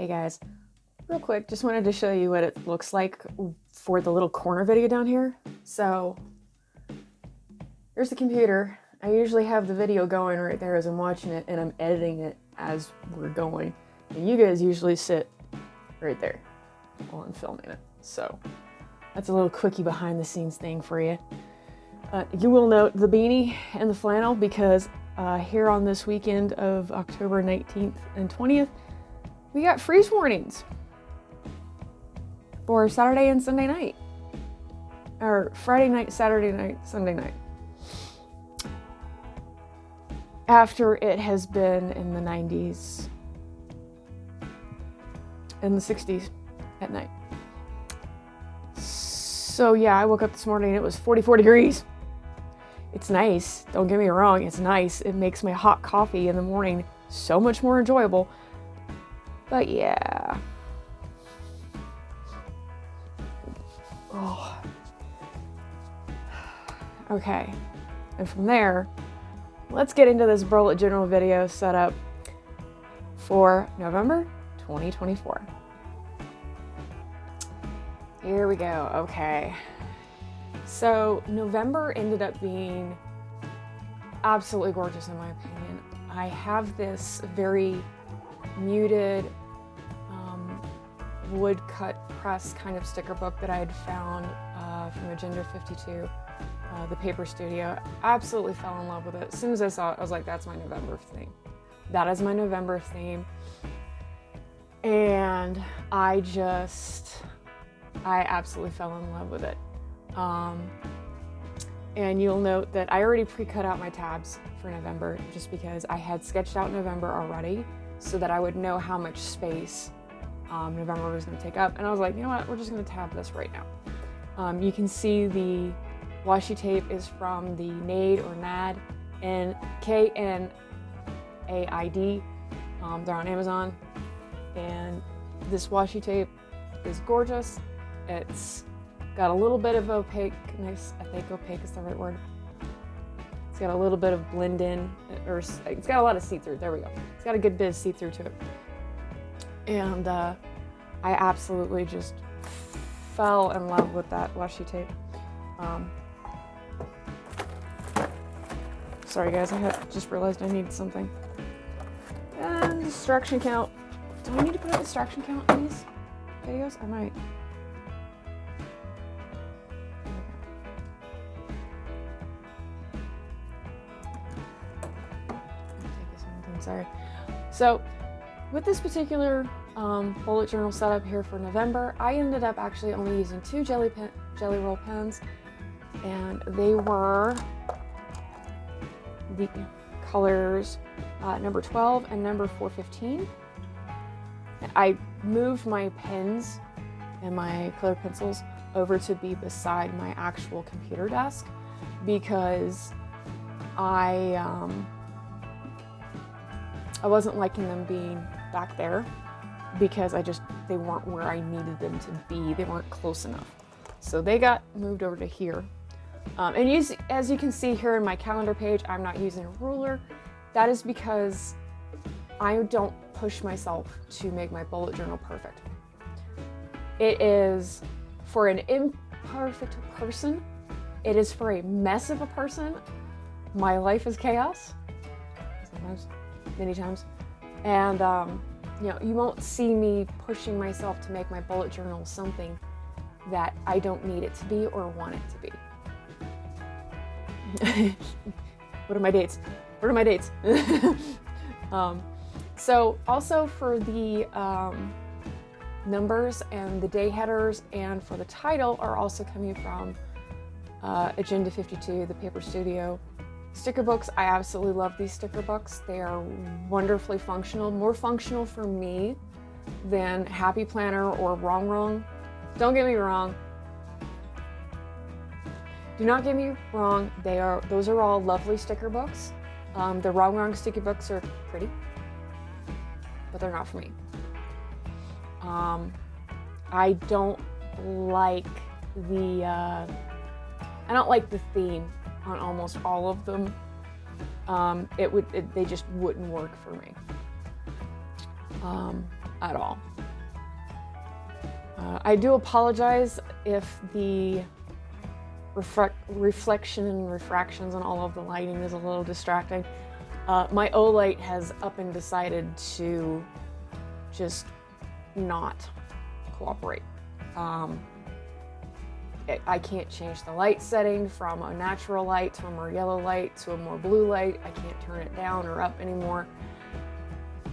Hey guys, real quick, just wanted to show you what it looks like for the little corner video down here. So here's the computer. I usually have the video going right there as I'm watching it, and I'm editing it as we're going. And you guys usually sit right there while I'm filming it. So that's a little quickie behind the scenes thing for you. You will note the beanie and the flannel because here on this weekend of October 19th and 20th, we got freeze warnings for Saturday and Sunday night. Or Friday night, Saturday night, Sunday night. After it has been in the 90s and the 60s at night. So yeah, I woke up this morning and it was 44 degrees. It's nice, don't get me wrong, it's nice. It makes my hot coffee in the morning so much more enjoyable. But yeah. Oh. Okay, and from there, let's get into this bullet journal video setup for November 2024. Here we go, okay. So November ended up being absolutely gorgeous in my opinion. I have this very muted woodcut press kind of sticker book that I had found from Agenda 52, the paper studio. Absolutely fell in love with it. As soon as I saw it, I was like, that's my November theme. That is my November theme. And I absolutely fell in love with it. And you'll note that I already pre-cut out my tabs for November just because I had sketched out November already so that I would know how much space November was going to take up. And I was like, you know what, we're just going to tab this right now. You can see the washi tape is from the NAID or NAD and KNAID. They're on Amazon. And this washi tape is gorgeous. It's got a little bit of opaque, nice, I think opaque is the right word. It's got a little bit of blend in, or it's got a lot of see-through, there we go. It's got a good bit of see-through to it. And I absolutely just fell in love with that washi tape. Sorry guys, I just realized I needed something. And distraction count. Do I need to put a distraction count in these videos? I might. Sorry. So with this particular bullet journal setup here for November, I ended up actually only using 2 jelly roll pens, and they were the colors number 12 and number 415. I moved my pens and my colored pencils over to be beside my actual computer desk because I wasn't liking them being back there because they weren't where I needed them to be. They weren't close enough. So they got moved over to here. And as you can see here in my calendar page, I'm not using a ruler. That is because I don't push myself to make my bullet journal perfect. It is for an imperfect person. It is for a mess of a person. My life is chaos. Sometimes. Many times. And you won't see me pushing myself to make my bullet journal something that I don't need it to be or want it to be. What are my dates? What are my dates? So also for the numbers and the day headers and for the title are also coming from Agenda 52, the paper studio. Sticker books, I absolutely love these sticker books. They are wonderfully functional, more functional for me than Happy Planner or Wrong Wrong. Don't get me wrong. Do not get me wrong, those are all lovely sticker books. The Wrong Wrong sticker books are pretty, but they're not for me. I don't like the theme on almost all of them. They just wouldn't work for me. at all. I do apologize if the reflection and refractions on all of the lighting is a little distracting. My Olight has up and decided to just not cooperate. I can't change the light setting from a natural light to a more yellow light to a more blue light. I can't turn it down or up anymore.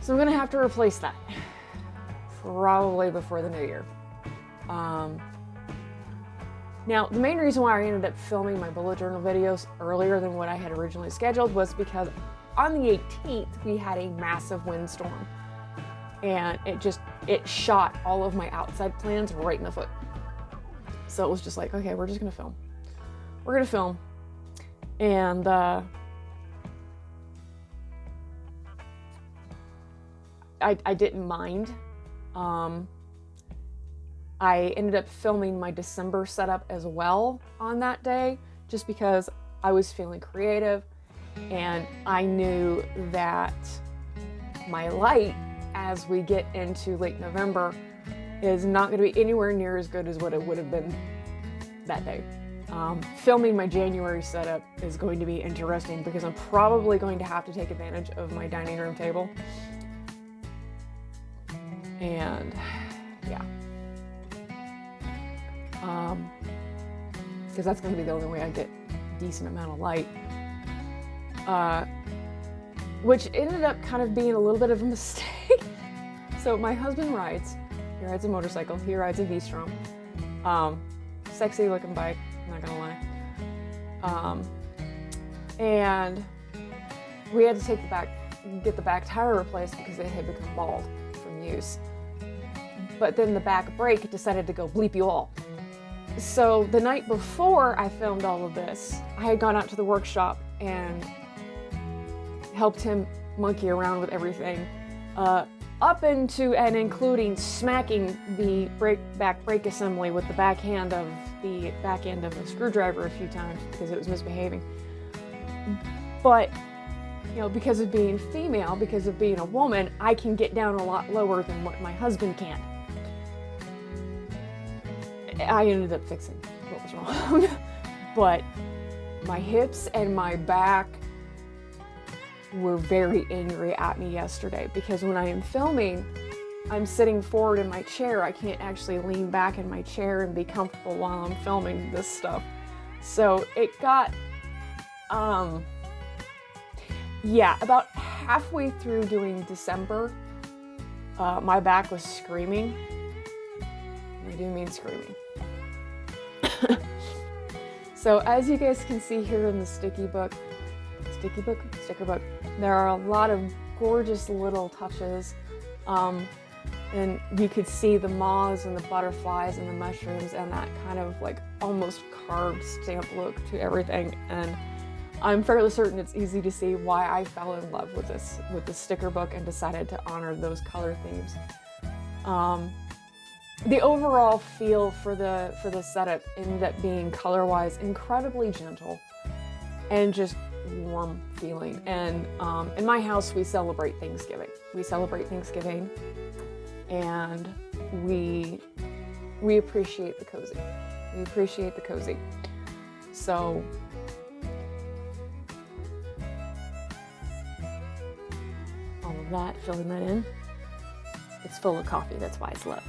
So I'm gonna have to replace that probably before the new year. Now, the main reason why I ended up filming my bullet journal videos earlier than what I had originally scheduled was because on the 18th, we had a massive windstorm. And it shot all of my outside plans right in the foot. So it was just like, okay, we're just gonna film. We're gonna film. And I didn't mind. I ended up filming my December setup as well on that day, just because I was feeling creative and I knew that my light as we get into late November is not going to be anywhere near as good as what it would have been that day. Filming my January setup is going to be interesting because I'm probably going to have to take advantage of my dining room table. And yeah. Because that's going to be the only way I get a decent amount of light. Which ended up kind of being a little bit of a mistake. So my husband rides. He rides a motorcycle. He rides a V-Strom. Sexy looking bike, I'm not gonna lie. And we had to get the back tire replaced because it had become bald from use. But then the back brake decided to go bleep you all. So the night before I filmed all of this, I had gone out to the workshop and helped him monkey around with everything, up into and including smacking the back brake assembly with the back end of a screwdriver a few times because it was misbehaving. But you know, because of being female, because of being a woman, I can get down a lot lower than what my husband can. I ended up fixing what was wrong. But my hips and my back were very angry at me yesterday because when I am filming, I'm sitting forward in my chair. I can't actually lean back in my chair and be comfortable while I'm filming this stuff. So it got, about halfway through doing December, my back was screaming. I do mean screaming. So as you guys can see here in the sticker book, there are a lot of gorgeous little touches. And you could see the moths and the butterflies and the mushrooms and that kind of like almost carved stamp look to everything. And I'm fairly certain it's easy to see why I fell in love with the sticker book and decided to honor those color themes. The overall feel for the setup ended up being color-wise incredibly gentle and just warm feeling. And in my house we celebrate Thanksgiving. And we appreciate the cozy. So all of that, filling that in. It's full of coffee, that's why it's low.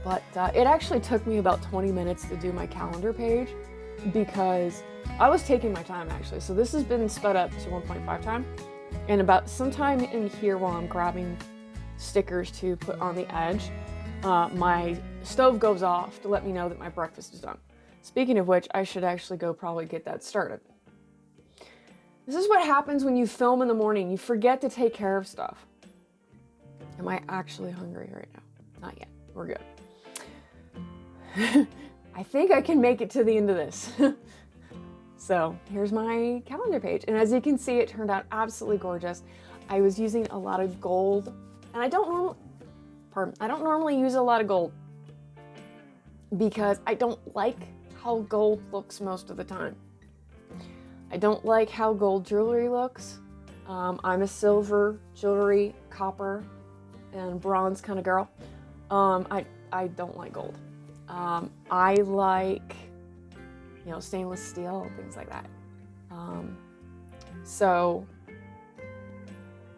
But it actually took me about 20 minutes to do my calendar page because I was taking my time actually. So this has been sped up to 1.5 time. And about sometime in here while I'm grabbing stickers to put on the edge, my stove goes off to let me know that my breakfast is done. Speaking of which, I should actually go probably get that started. This is what happens when you film in the morning. You forget to take care of stuff. Am I actually hungry right now? Not yet. We're good. I think I can make it to the end of this. So here's my calendar page. And as you can see, it turned out absolutely gorgeous. I was using a lot of gold, and I don't normally use a lot of gold because I don't like how gold looks most of the time. I don't like how gold jewelry looks. I'm a silver, jewelry, copper, and bronze kind of girl. I don't like gold. I like, you know, stainless steel, things like that.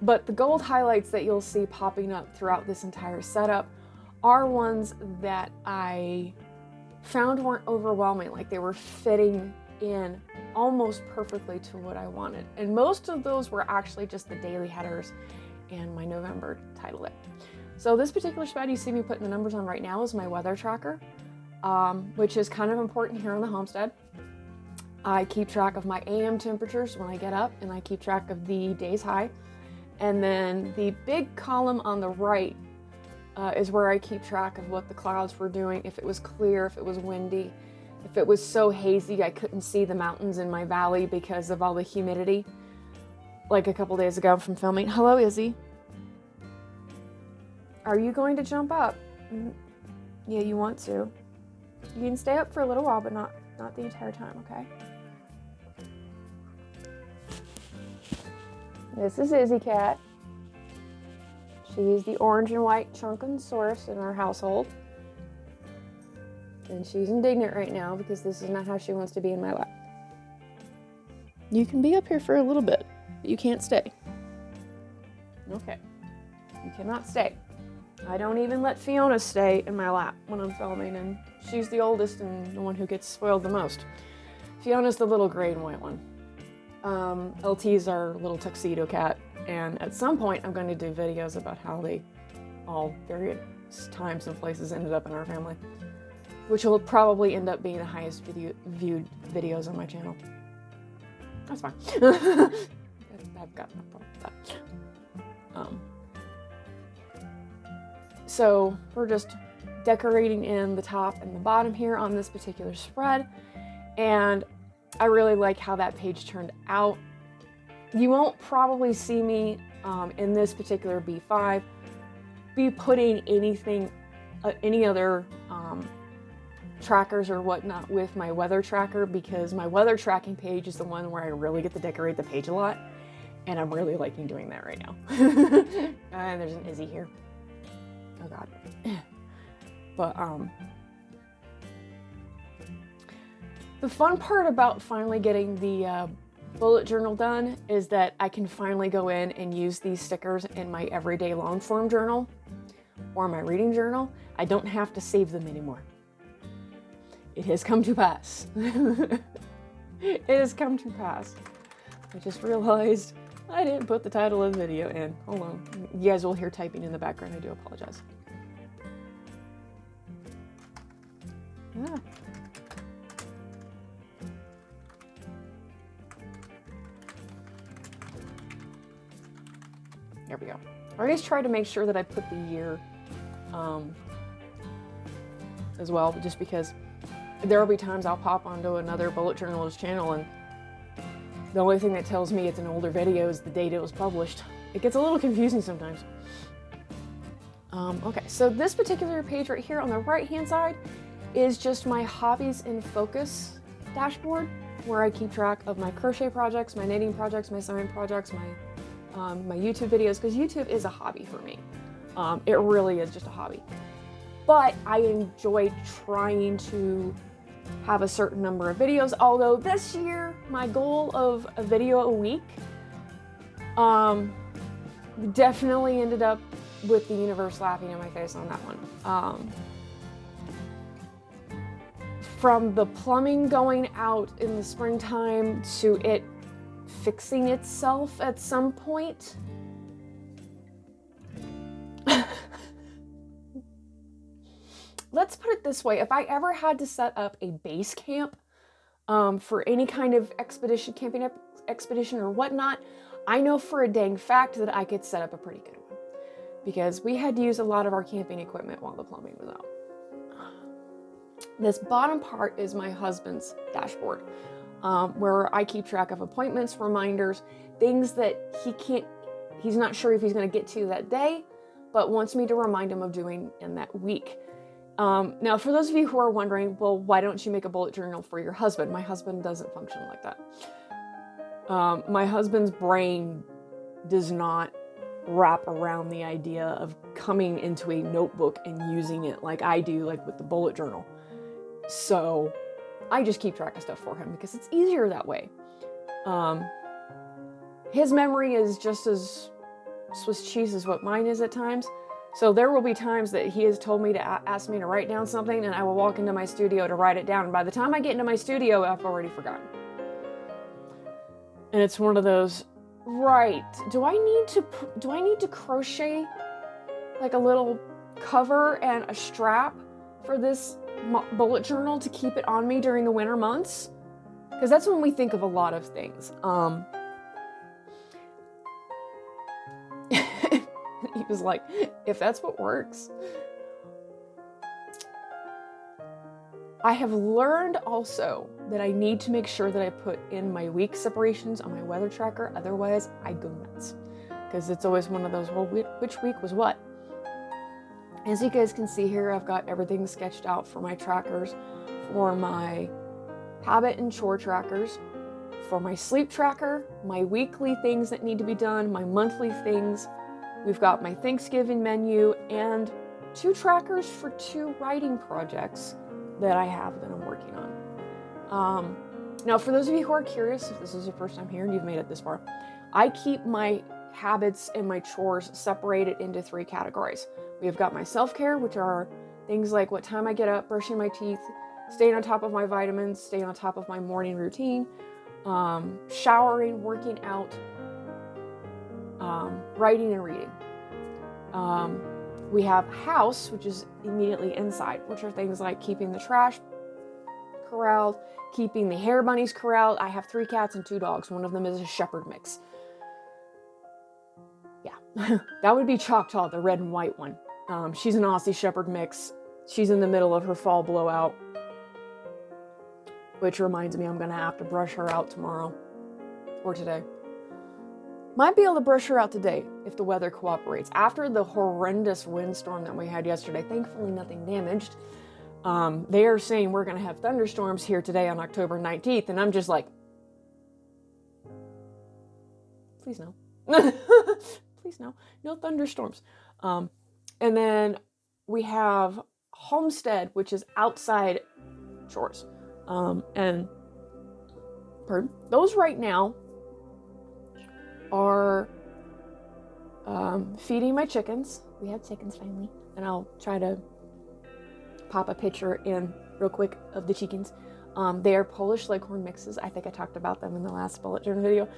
But the gold highlights that you'll see popping up throughout this entire setup are ones that I found weren't overwhelming, like they were fitting in almost perfectly to what I wanted. And most of those were actually just the daily headers and my November title it. So this particular spread you see me putting the numbers on right now is my weather tracker, which is kind of important here on the homestead. I keep track of my AM temperatures when I get up, and I keep track of the day's high. And then the big column on the right is where I keep track of what the clouds were doing, if it was clear, if it was windy, if it was so hazy I couldn't see the mountains in my valley because of all the humidity, like a couple days ago from filming. Hello, Izzy. Are you going to jump up? Yeah, you want to. You can stay up for a little while, but not the entire time, okay? This is Izzy Cat. She's the orange and white Chunkansaurus in our household. And she's indignant right now because this is not how she wants to be in my lap. You can be up here for a little bit, but you can't stay. Okay. You cannot stay. I don't even let Fiona stay in my lap when I'm filming, and she's the oldest and the one who gets spoiled the most. Fiona's the little gray and white one. LT's our little tuxedo cat, and at some point I'm going to do videos about how they all various times and places ended up in our family, which will probably end up being the highest viewed videos on my channel. That's fine. I've got no problem with that. So we're just decorating in the top and the bottom here on this particular spread, and I really like how that page turned out. You won't probably see me in this particular B5 be putting anything, any other trackers or whatnot with my weather tracker, because my weather tracking page is the one where I really get to decorate the page a lot, and I'm really liking doing that right now. And there's an Izzy here. Oh God. But the fun part about finally getting the bullet journal done is that I can finally go in and use these stickers in my everyday long form journal or my reading journal. I don't have to save them anymore. It has come to pass. It has come to pass. I just realized I didn't put the title of the video in. Hold on. You guys will hear typing in the background. I do apologize. Yeah. There we go. I always try to make sure that I put the year as well, just because there will be times I'll pop onto another bullet journalist channel and the only thing that tells me it's an older video is the date it was published. It gets a little confusing sometimes. Okay, so this particular page right here on the right-hand side is just my hobbies in focus dashboard, where I keep track of my crochet projects, my knitting projects, my sewing projects, my YouTube videos, because YouTube is a hobby for me. It really is just a hobby. But I enjoy trying to have a certain number of videos, although this year my goal of a video a week definitely ended up with the universe laughing in my face on that one. From the plumbing going out in the springtime to it fixing itself at some point. Let's put it this way, if I ever had to set up a base camp for any kind of expedition, camping expedition or whatnot, I know for a dang fact that I could set up a pretty good one, because we had to use a lot of our camping equipment while the plumbing was out. This bottom part is my husband's dashboard, where I keep track of appointments, reminders, things that he's not sure if he's going to get to that day, but wants me to remind him of doing in that week. Now, for those of you who are wondering, well, why don't you make a bullet journal for your husband? My husband doesn't function like that. My husband's brain does not wrap around the idea of coming into a notebook and using it like I do, like with the bullet journal. So I just keep track of stuff for him because it's easier that way. His memory is just as Swiss cheese as what mine is at times. So there will be times that he has told me to ask me to write down something, and I will walk into my studio to write it down. And by the time I get into my studio, I've already forgotten. And it's one of those, right, do I need to crochet like a little cover and a strap for this bullet journal to keep it on me during the winter months? Because that's when we think of a lot of things. He was like, if that's what works. I have learned also that I need to make sure that I put in my week separations on my weather tracker. Otherwise, I go nuts. Because it's always one of those, well, which week was what? As you guys can see here, I've got everything sketched out for my trackers, for my habit and chore trackers, for my sleep tracker, my weekly things that need to be done, my monthly things. We've got my Thanksgiving menu and 2 trackers for 2 writing projects that I have that I'm working on. Now, for those of you who are curious, if this is your first time here and you've made it this far, I keep my habits and my chores separated into 3 categories. We've got my self-care, which are things like what time I get up, brushing my teeth, staying on top of my vitamins, staying on top of my morning routine, showering, working out, writing and reading. We have house, which is immediately inside, which are things like keeping the trash corralled, keeping the hair bunnies corralled. I have 3 cats and 2 dogs. One of them is a shepherd mix. Yeah, that would be Choctaw, the red and white one. She's an Aussie shepherd mix. She's in the middle of her fall blowout, which reminds me I'm going to have to brush her out tomorrow or today. Might be able to brush her out today if the weather cooperates. After the horrendous windstorm that we had yesterday, thankfully nothing damaged. They are saying we're going to have thunderstorms here today on October 19th, and I'm just like, please no. Please no. No thunderstorms. And then we have homestead, which is outside chores. And those right now are feeding my chickens. We have chickens finally, and I'll try to pop a picture in real quick of the chickens. They are Polish Leghorn mixes. I think I talked about them in the last bullet journal video.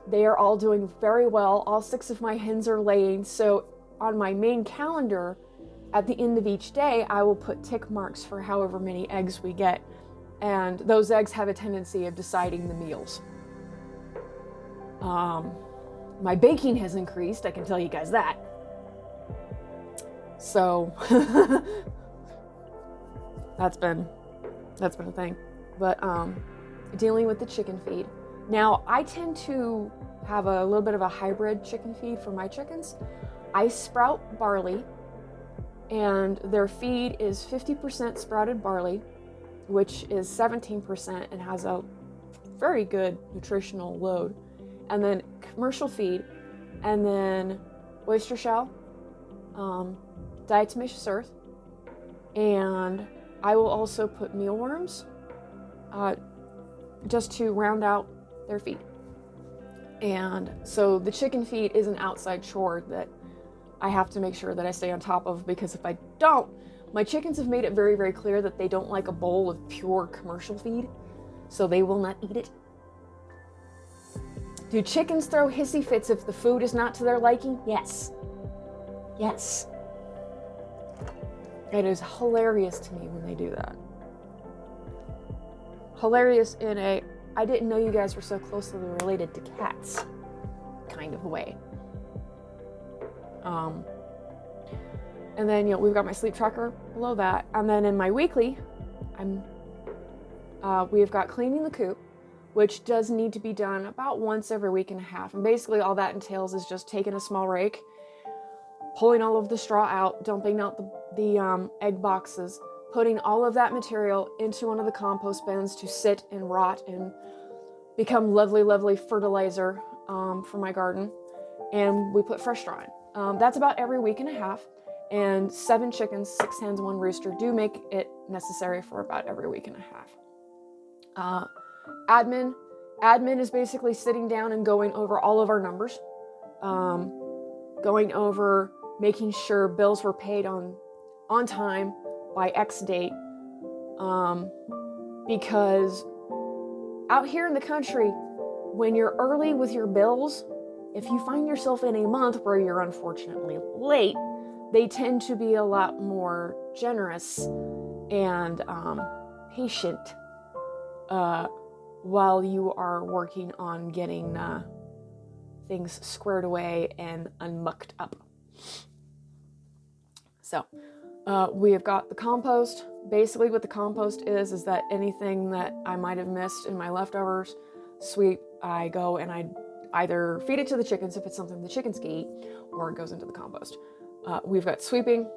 They are all doing very well. All 6 of my hens are laying. So on my main calendar, at the end of each day, I will put tick marks for however many eggs we get. And those eggs have a tendency of deciding the meals. My baking has increased, I can tell you guys that. So that's been a thing. But dealing with the chicken feed. Now, I tend to have a little bit of a hybrid chicken feed for my chickens. I sprout barley, and their feed is 50% sprouted barley, which is 17% and has a very good nutritional load. And then commercial feed, and then oyster shell, diatomaceous earth, and I will also put mealworms just to round out their feed. And so the chicken feed is an outside chore that I have to make sure that I stay on top of, because if I don't, my chickens have made it very, very clear that they don't like a bowl of pure commercial feed, so they will not eat it. Do chickens throw hissy fits if the food is not to their liking? Yes. Yes. It is hilarious to me when they do that. Hilarious in a, I didn't know you guys were so closely related to cats kind of way. And then, we've got my sleep tracker below that. And then in my weekly, we've got cleaning the coop, which does need to be done about once every week and a half. And basically all that entails is just taking a small rake, pulling all of the straw out, dumping out the egg boxes, putting all of that material into one of the compost bins to sit and rot and become lovely, lovely fertilizer for my garden. And we put fresh straw in. That's about every week and a half. And 7 chickens, 6 hens, 1 rooster do make it necessary for about every week and a half. Admin is basically sitting down and going over all of our numbers, going over making sure bills were paid on time by X date, because out here in the country, when you're early with your bills, if you find yourself in a month where you're unfortunately late, they tend to be a lot more generous and patient while you are working on getting things squared away and unmucked up. So we have got the compost. Basically what the compost is that anything that I might have missed in my leftovers sweep, I go and I either feed it to the chickens if it's something the chickens can eat, or it goes into the compost. We've got sweeping,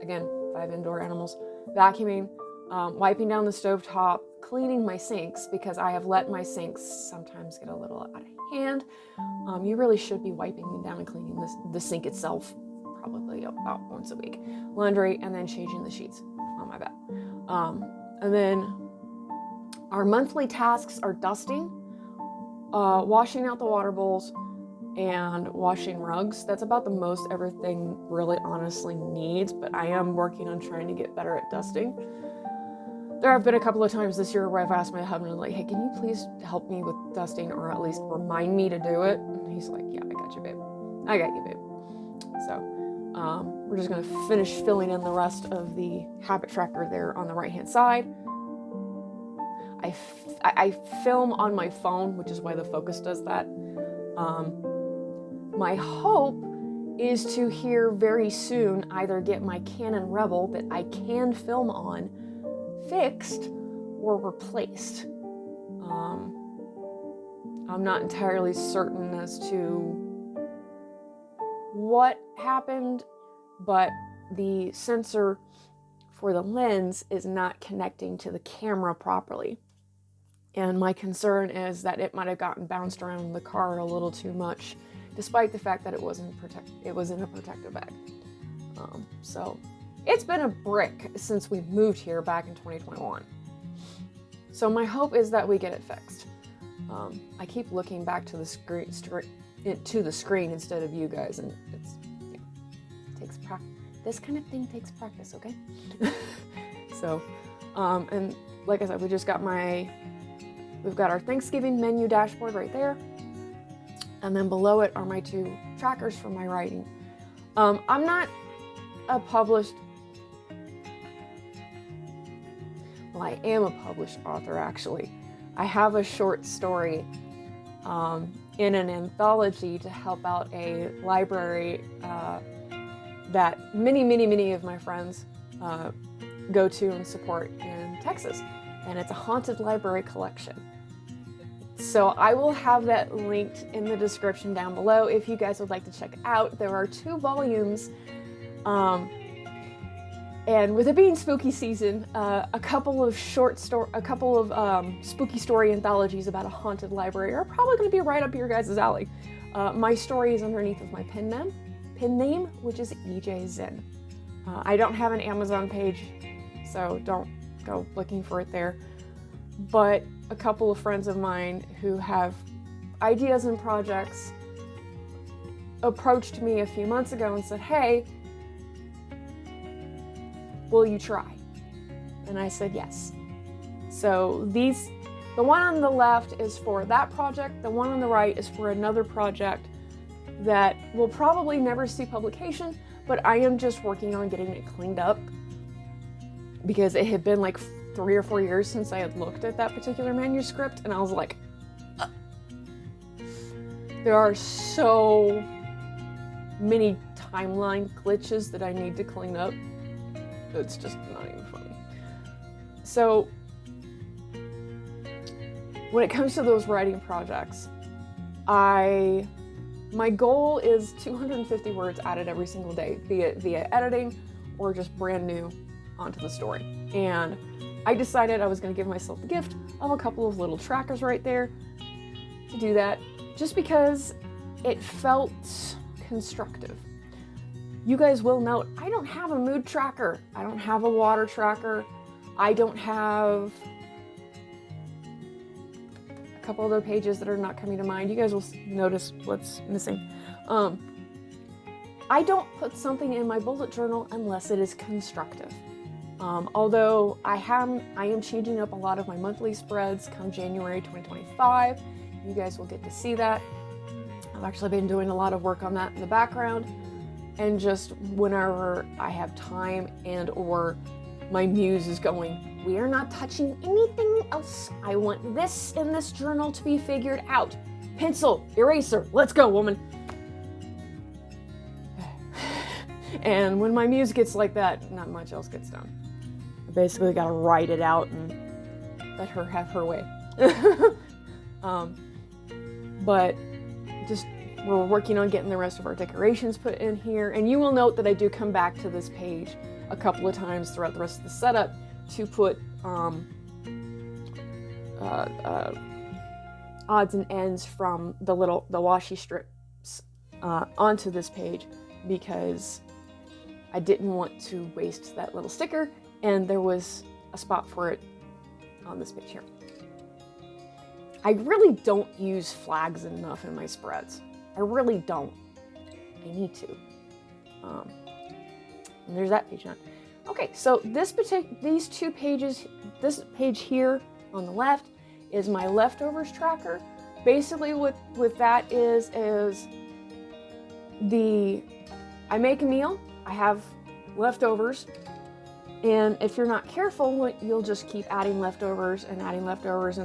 again, 5 indoor animals, vacuuming, wiping down the stovetop, cleaning my sinks, because I have let my sinks sometimes get a little out of hand. You really should be wiping them down and cleaning the sink itself probably about once a week. Laundry, and then changing the sheets on my bed. And then our monthly tasks are dusting, washing out the water bowls, and washing rugs. That's about the most everything really honestly needs, but I am working on trying to get better at dusting. There have been a couple of times this year where I've asked my husband, like, hey, can you please help me with dusting, or at least remind me to do it? And he's like, yeah, I got you, babe. I got you, babe. So we're just gonna finish filling in the rest of the habit tracker there on the right-hand side. I film on my phone, which is why the Focus does that. My hope is to here very soon either get my Canon Rebel that I can film on fixed or replaced. I'm not entirely certain as to what happened, but the sensor for the lens is not connecting to the camera properly. And my concern is that it might have gotten bounced around the car a little too much, despite the fact that it was in a protective bag. So it's been a brick since we moved here back in 2021. So my hope is that we get it fixed. I keep looking back to the screen instead of you guys, and it takes practice. This kind of thing takes practice, okay? So, and like I said, we've got our Thanksgiving menu dashboard right there. And then below it are my 2 trackers for my writing. I'm not a published, well, I am a published author, actually. I have a short story in an anthology to help out a library that many of my friends go to and support in Texas. And it's a haunted library collection. So I will have that linked in the description down below if you guys would like to check it out. There are 2 volumes, and with it being spooky season, a couple of spooky story anthologies about a haunted library are probably going to be right up your guys' alley. My story is underneath of my pen name, which is EJ Zen. I don't have an Amazon page, so don't go looking for it there. But a couple of friends of mine who have ideas and projects approached me a few months ago and said, hey, will you try? And I said yes. So the one on the left is for that project, the one on the right is for another project that will probably never see publication, but I am just working on getting it cleaned up because it had been like 3 or 4 years since I had looked at that particular manuscript, and I was like, there are so many timeline glitches that I need to clean up. It's just not even funny. So when it comes to those writing projects, my goal is 250 words added every single day, be it via editing or just brand new onto the story. And I decided I was going to give myself the gift of a couple of little trackers right there to do that, just because it felt constructive. You guys will note, I don't have a mood tracker. I don't have a water tracker. I don't have a couple other pages that are not coming to mind. You guys will notice what's missing. I don't put something in my bullet journal unless it is constructive. Although I am changing up a lot of my monthly spreads come January 2025. You guys will get to see that. I've actually been doing a lot of work on that in the background, and just whenever I have time and or my muse is going, we are not touching anything else. I want this in this journal to be figured out. Pencil, eraser, let's go, woman. And when my muse gets like that, not much else gets done. I basically got to write it out and let her have her way. But just we're working on getting the rest of our decorations put in here. And you will note that I do come back to this page a couple of times throughout the rest of the setup to put odds and ends from the washi strips onto this page, because I didn't want to waste that little sticker, and there was a spot for it on this page here. I really don't use flags enough in my spreads. I really don't. I need to. And there's that page on. Okay, so these two pages, this page here on the left is my leftovers tracker. Basically what that is I make a meal, I have leftovers, and if you're not careful, you'll just keep adding leftovers, and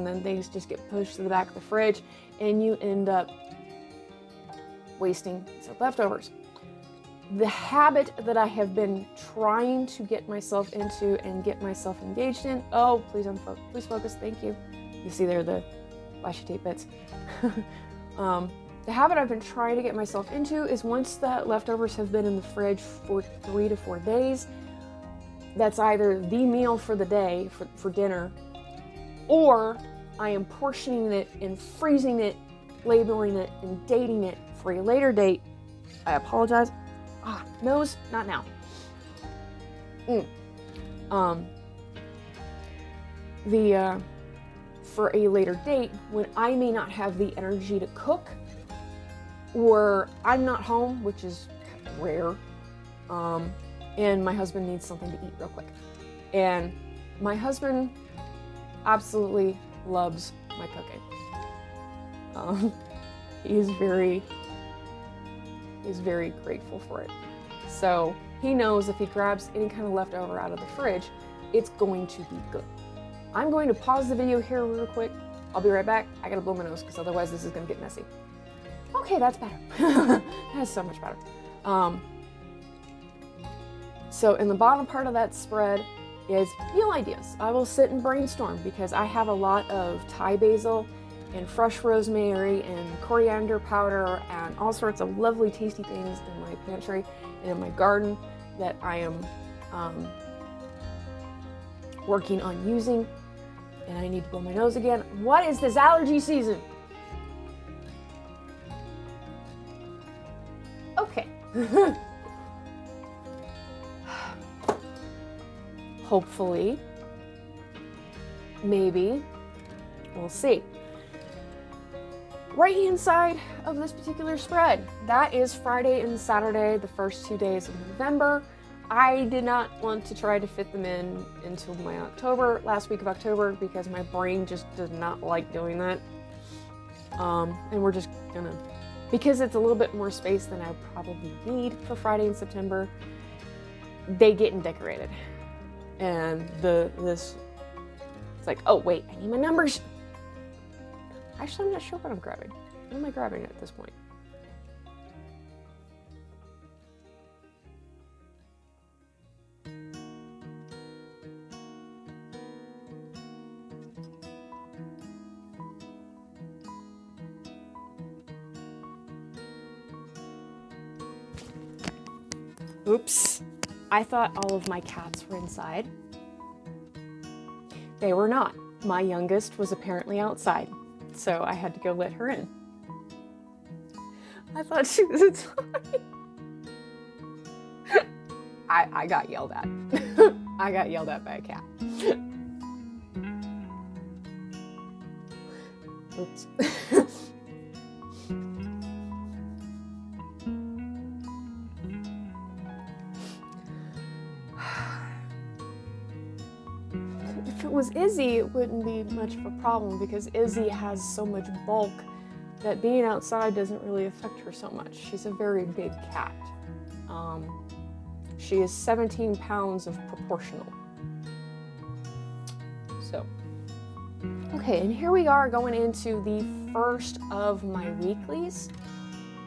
then things just get pushed to the back of the fridge, and you end up wasting some leftovers. The habit that I have been trying to get myself into and get myself engaged in, oh, please focus, thank you. You see there the washi tape bits. The habit I've been trying to get myself into is, once the leftovers have been in the fridge for 3 to 4 days, that's either the meal for the day, for dinner, or I am portioning it and freezing it, labeling it, and dating it for a later date. I apologize. Nose, not now. For a later date, when I may not have the energy to cook, or I'm not home, which is rare, and my husband needs something to eat real quick. And my husband absolutely loves my cooking. He's very grateful for it. So he knows if he grabs any kind of leftover out of the fridge, it's going to be good. I'm going to pause the video here real quick. I'll be right back. I gotta blow my nose, because otherwise this is gonna get messy. Okay, that's better. That's so much better. So in the bottom part of that spread is meal ideas. I will sit and brainstorm, because I have a lot of Thai basil and fresh rosemary and coriander powder and all sorts of lovely tasty things in my pantry and in my garden that I am working on using. And I need to blow my nose again. What is this allergy season? Okay. Hopefully, maybe, we'll see. Right hand side of this particular spread, that is Friday and Saturday, the first 2 days of November. I did not want to try to fit them in until my last week of October, because my brain just does not like doing that. And we're just gonna, because it's a little bit more space than I probably need for Friday in September, they getting decorated. And it's like, oh wait, I need my numbers. Actually, I'm not sure what I'm grabbing. What am I grabbing at this point? Oops. I thought all of my cats were inside. they were not. My youngest was apparently outside, so I had to go let her in. I thought she was a toy. I got yelled at. I got yelled at by a cat. Oops. If it was Izzy, it wouldn't be much of a problem because Izzy has so much bulk that being outside doesn't really affect her so much. She's a very big cat. She is 17 pounds of proportional. So, okay, and here we are going into the first of my weeklies.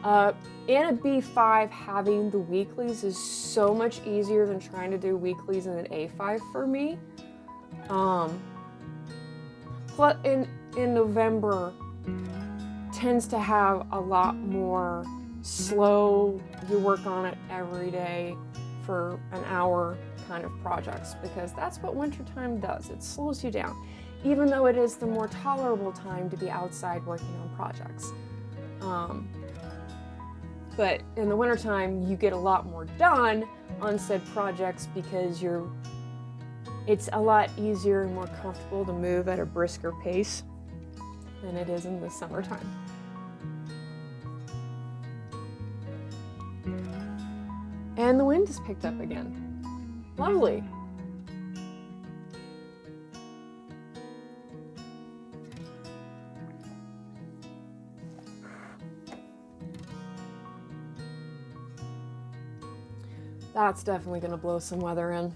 In a B5, having the weeklies is so much easier than trying to do weeklies in an A5 for me. Plus, in November tends to have a lot more slow, you work on it every day for an hour kind of projects, because that's what wintertime does. It slows you down, even though it is the more tolerable time to be outside working on projects. But in the wintertime, you get a lot more done on said projects because it's a lot easier and more comfortable to move at a brisker pace than it is in the summertime. And the wind has picked up again. Lovely. That's definitely going to blow some weather in.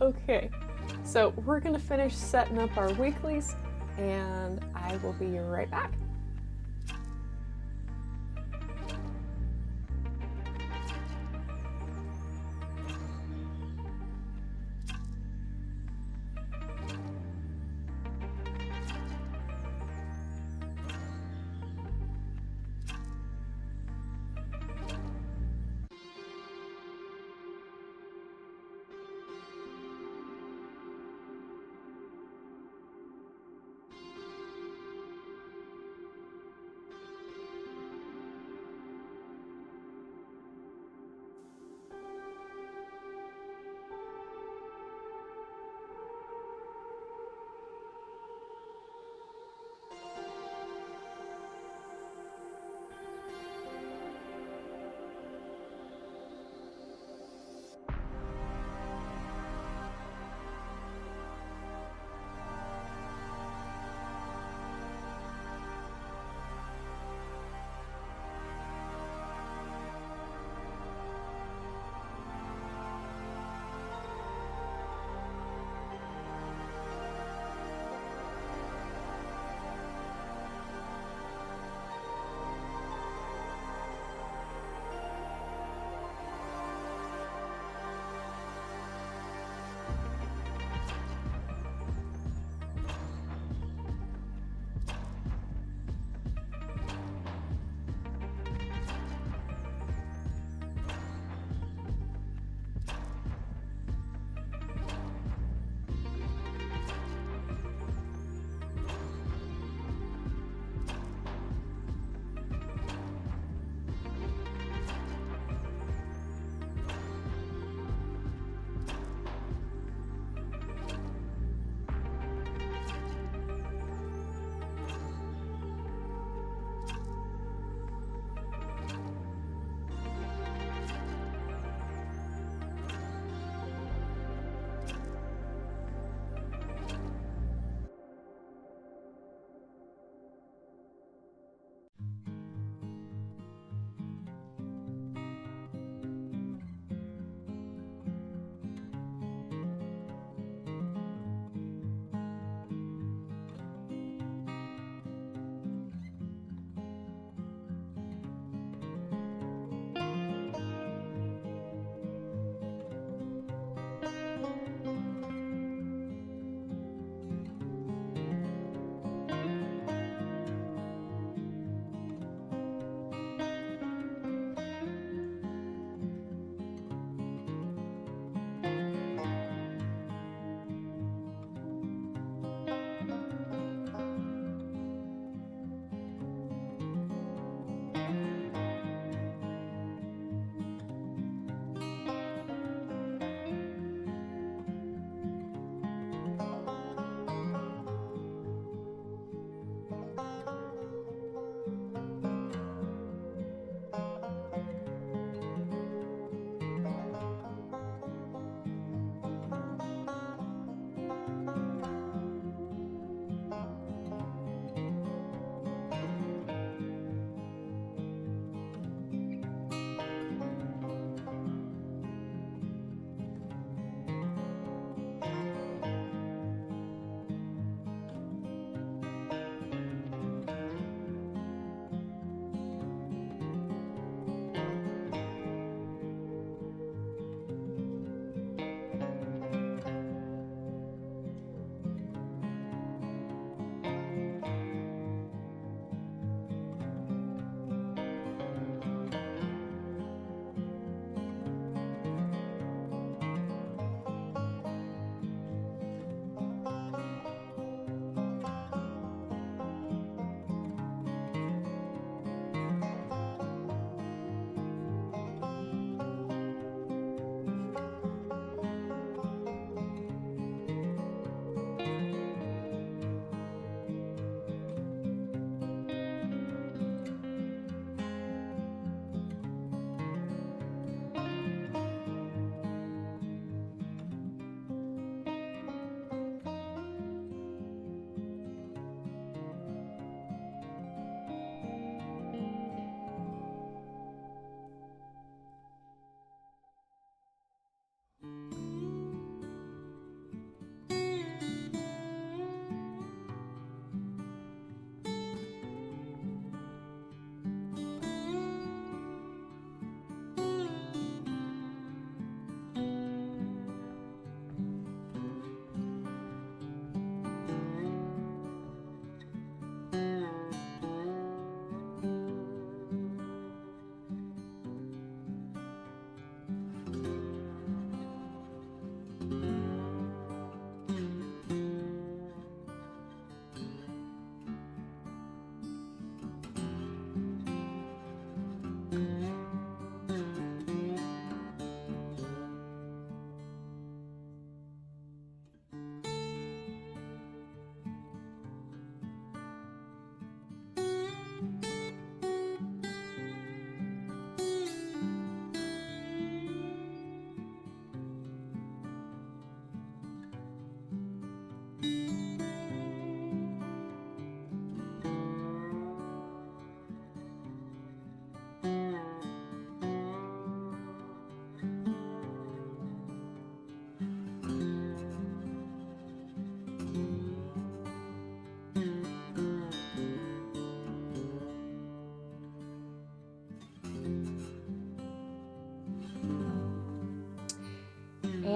Okay, so we're going to finish setting up our weeklies, and I will be right back.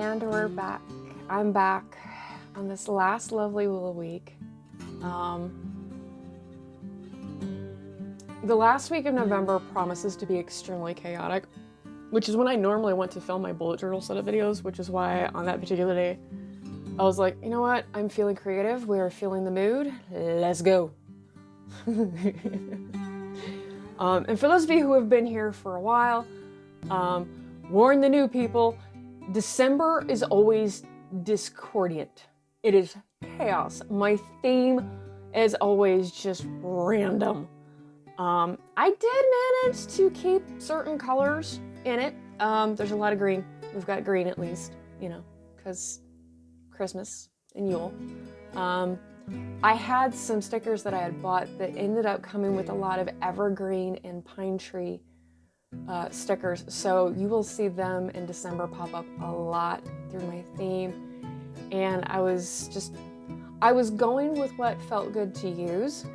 And we're back. I'm back on this last lovely Willow week. The last week of November promises to be extremely chaotic, which is when I normally want to film my bullet journal set of videos, which is why on that particular day, I was like, you know what? I'm feeling creative. We're feeling the mood. Let's go. And for those of you who have been here for a while, warn the new people, December is always discordant. It is chaos. My theme is always just random. I did manage to keep certain colors in it. There's a lot of green. We've got green at least, you know, because Christmas and Yule. I had some stickers that I had bought that ended up coming with a lot of evergreen and pine tree stickers, so you will see them in December pop up a lot through my theme. And I was going with what felt good to use.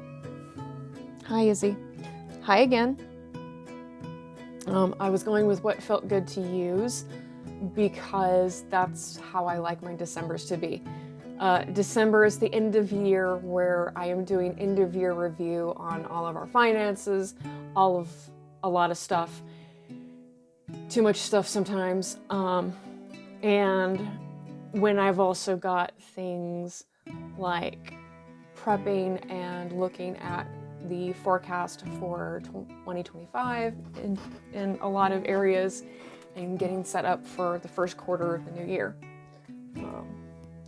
Hi, Izzy. Hi again. I was going with what felt good to use because that's how I like my Decembers to be. December is the end of year where I am doing end of year review on all of our finances, a lot of stuff, too much stuff sometimes. And when I've also got things like prepping and looking at the forecast for 2025 in a lot of areas and getting set up for the first quarter of the new year.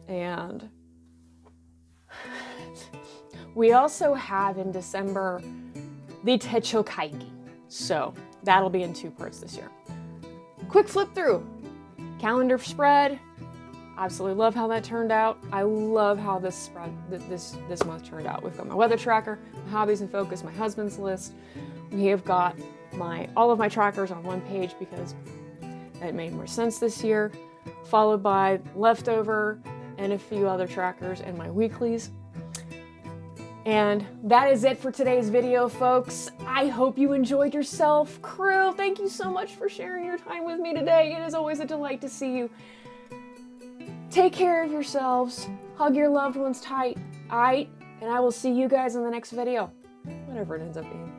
And we also have in December the Techokaigi. So that'll be in 2 parts this year. Quick flip through. Calendar spread. Absolutely love how that turned out. I love how this spread this month turned out. We've got my weather tracker, my hobbies and focus, my husband's list. We have got all of my trackers on one page because it made more sense this year, followed by leftover and a few other trackers and my weeklies. And that is it for today's video, folks. I hope you enjoyed yourself. Crew, thank you so much for sharing your time with me today. It is always a delight to see you. Take care of yourselves. Hug your loved ones tight. And I will see you guys in the next video, whatever it ends up being.